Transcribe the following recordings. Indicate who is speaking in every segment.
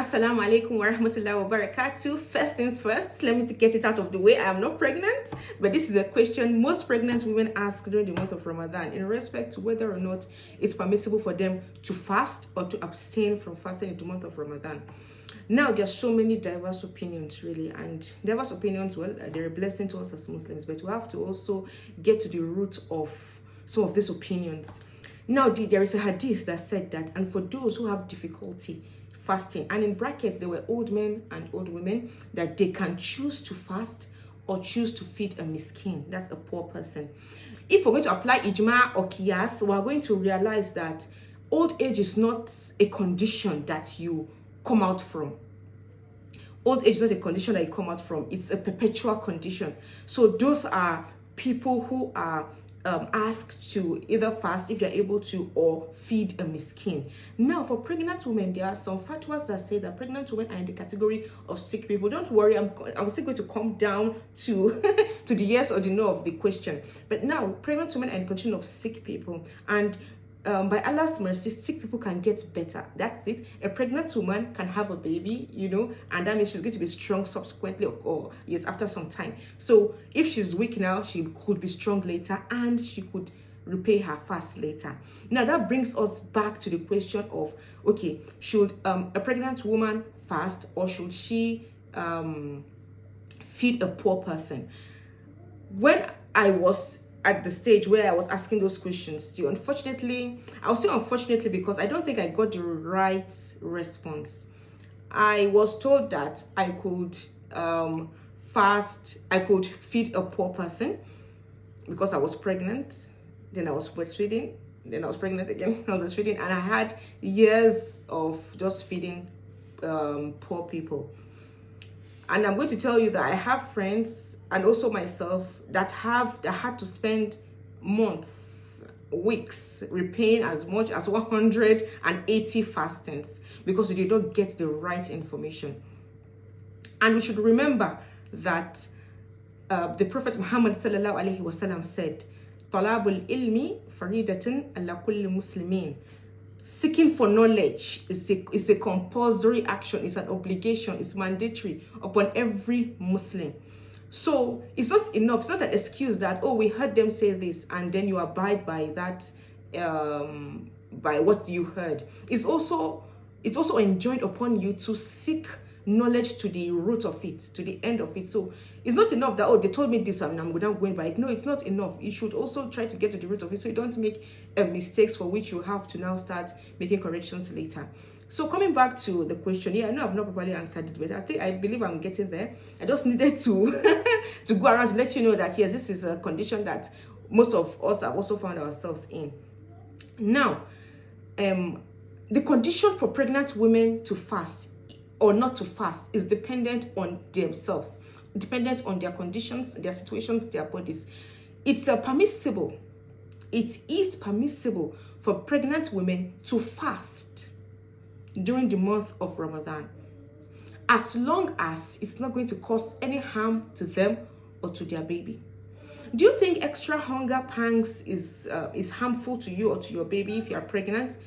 Speaker 1: Assalamu alaikum wa rahmatullahi wa barakatuh. First things first, let me get it out of the way. I am not pregnant, but this is a question most pregnant women ask during the month of Ramadan in respect to whether or not it's permissible for them to fast or to abstain from fasting in the month of Ramadan. Now, there's so many diverse opinions, really, and diverse opinions, well, they're a blessing to us as Muslims, but we have to also get to the root of some of these opinions. Now, there is a hadith that said that, and for those who have difficulty fasting, and in brackets there were old men and old women, that they can choose to fast or choose to feed a miskin, that's a poor person. If we're going to apply ijma or qiyas, we're going to realize that old age is not a condition that you come out from. Old age is not a condition that you come out from, it's a perpetual condition. So those are people who are asked to either fast if they're able to or feed a miskin. Now, for pregnant women, there are some fatwas that say that pregnant women are in the category of sick people. Don't worry, I'm still going to come down to to the yes or the no of the question. But now, pregnant women are in the condition of sick people, and by Allah's mercy, sick people can get better. That's it. A pregnant woman can have a baby, and that means she's going to be strong subsequently or yes, after some time. So if she's weak now, she could be strong later and she could repay her fast later. Now that brings us back to the question of, okay, should a pregnant woman fast or should she feed a poor person? When I was at the stage where I was asking those questions still, unfortunately, I'll say unfortunately because I don't think I got the right response. I was told that I could I could feed a poor person because I was pregnant, then I was breastfeeding, then I was pregnant again, I was breastfeeding, and I had years of just feeding poor people. And I'm going to tell you that I have friends and also myself that had to spend months, weeks repaying as much as 180 fastings because we did not get the right information. And we should remember that the Prophet Muhammad sallallahu alaihi wasallam said, "Talabul ilmi faridatun ala kulli muslimin." Seeking for knowledge is a compulsory action, it's an obligation, it's mandatory upon every Muslim. So it's not enough, it's not an excuse that, oh, we heard them say this and then you abide by that, by what you heard. It's also enjoined upon you to seek knowledge to the root of it, to the end of it. So it's not enough that, oh, they told me this and I'm going by it. No, it's not enough. You should also try to get to the root of it so you don't make mistakes for which you have to now start making corrections later. So coming back to the question, I know I've not properly answered it, but I believe I'm getting there. I just needed to to go around to let you know that yes, this is a condition that most of us have also found ourselves in. Now, the condition for pregnant women to fast or not to fast is dependent on themselves, dependent on their conditions, their situations, their bodies. It is permissible for pregnant women to fast during the month of Ramadan, as long as it's not going to cause any harm to them or to their baby. Do you think extra hunger pangs is harmful to you or to your baby if you are pregnant?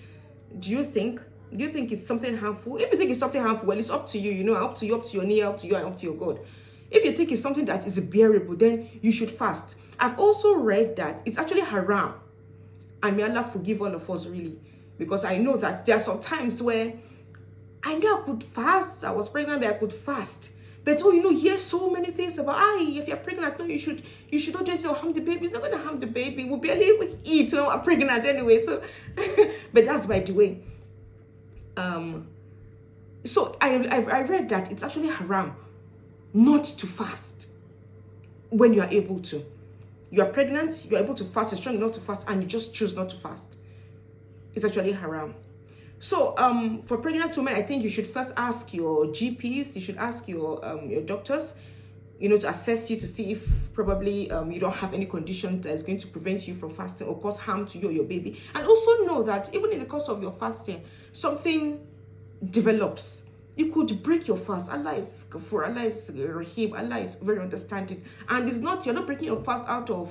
Speaker 1: Do you think it's something harmful? If you think it's something harmful, well, it's up to you, up to your knee, up to you, and up to your God. If you think it's something that is bearable, then you should fast. I've also read that it's actually haram, and may Allah forgive all of us, really, because I know that there are some times where I know I could fast. I was pregnant, but I could fast. But hear so many things about, if you're pregnant, no, you should not just harm the baby. It's not going to harm the baby. We'll barely eat when we're pregnant anyway. So, but that's by the way. So I read that it's actually haram not to fast when you are able to. You are pregnant, you are able to fast, you're strong enough to fast, and you just choose not to fast. It's actually haram. So for pregnant women, I think you should first ask your GPs, you should ask your doctors, to assess you to see if probably you don't have any condition that is going to prevent you from fasting or cause harm to you or your baby. And also know that even in the course of your fasting, something develops. You could break your fast. Allah is Rahim, Allah is very understanding. And you're not breaking your fast out of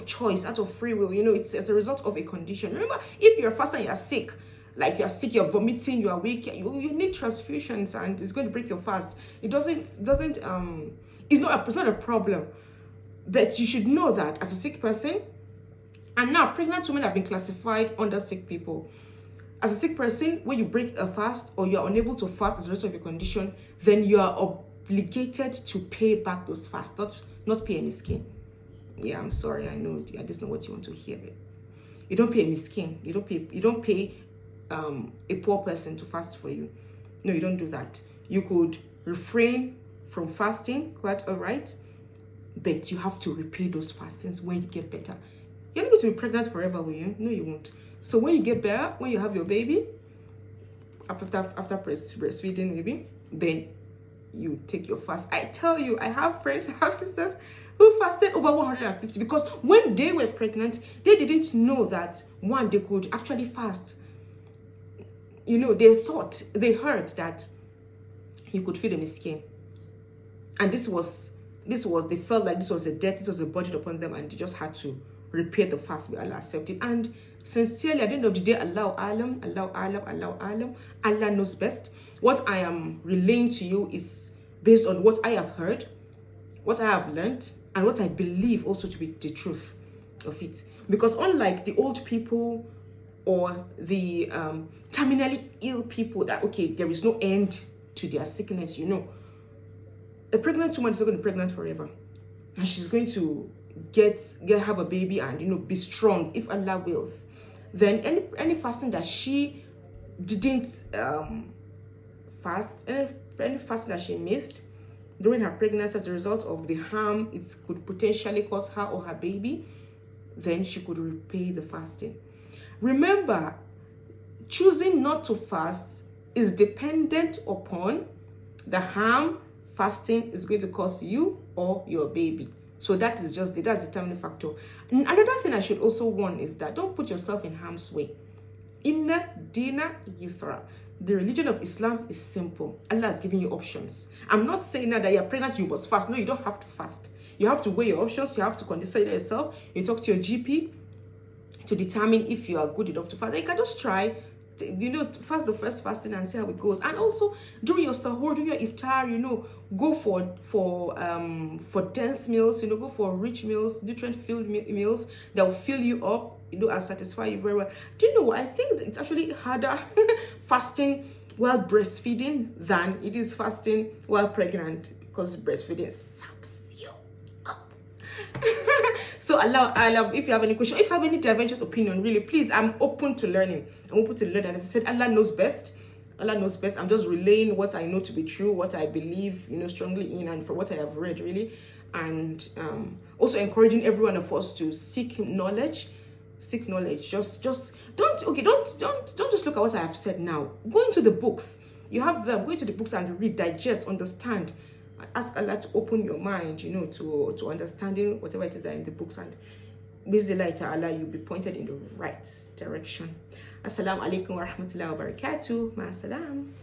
Speaker 1: choice, out of free will. It's as a result of a condition. Remember, if you're fasting, you're sick, like you're sick, you're vomiting, you are weak, you need transfusions, and it's going to break your fast. It's not a problem. But you should know that as a sick person, and now pregnant women have been classified under sick people. As a sick person, when you break a fast or you're unable to fast as a result of your condition, then you are obligated to pay back those fasts, not pay any skin. Yeah, I'm sorry, I know that's not what you want to hear. But you don't pay any skin. You don't pay a poor person to fast for you. No, you don't do that. You could refrain from fasting, quite all right, but you have to repay those fastings when you get better. You're not going to be pregnant forever, will you? No, you won't. So when you get better, when you have your baby, after breastfeeding maybe, then you take your fast. I tell you, I have friends, I have sisters who fasted over 150 because when they were pregnant, they didn't know that they could actually fast. They heard that you could feed them skin, and they felt like this was a debt, this was a burden upon them, and they just had to repay the fast. May Allah accept it. And sincerely, at the end of the day, Allah knows best. What I am relaying to you is based on what I have heard, what I have learned, and what I believe also to be the truth of it. Because unlike the old people or the terminally ill people that, okay, there is no end to their sickness, a pregnant woman is not going to be pregnant forever. And she's going to have a baby and, be strong if Allah wills. Then any fasting that she didn't fast, any fasting that she missed during her pregnancy as a result of the harm it could potentially cause her or her baby, then she could repay the fasting. Remember, choosing not to fast is dependent upon the harm fasting is going to cause you or your baby. So that's the determining factor. And another thing I should also warn is that don't put yourself in harm's way. Inna Dina Yisra. The religion of Islam is simple. Allah has given you options. I'm not saying now that you're pregnant, you must fast. No, you don't have to fast. You have to weigh your options. You have to consider yourself. You talk to your GP to determine if you are good enough to fast. You can just try, fast the first fasting and see how it goes. And also during your sahur, during your iftar, go for dense meals. Go for rich meals, nutrient-filled meals that will fill you up. And satisfy you very well. Do you know what? I think it's actually harder fasting while breastfeeding than it is fasting while pregnant, because breastfeeding saps you up. So Allah, if you have any question, if you have any divergent opinion, really, please, I'm open to learning. I'm open to learn. And as I said, Allah knows best. Allah knows best. I'm just relaying what I know to be true, what I believe, strongly in, and for what I have read, really. And also encouraging every one of us to seek knowledge. Just don't just look at what I have said now. Go into the books. You have them. Go into the books and read, digest, understand. Ask Allah to open your mind, to understanding whatever it is that in the books, and with the light of Allah, you'll be pointed in the right direction. Assalamu alaikum wa rahmatullahi wa barakatuh. Ma salam.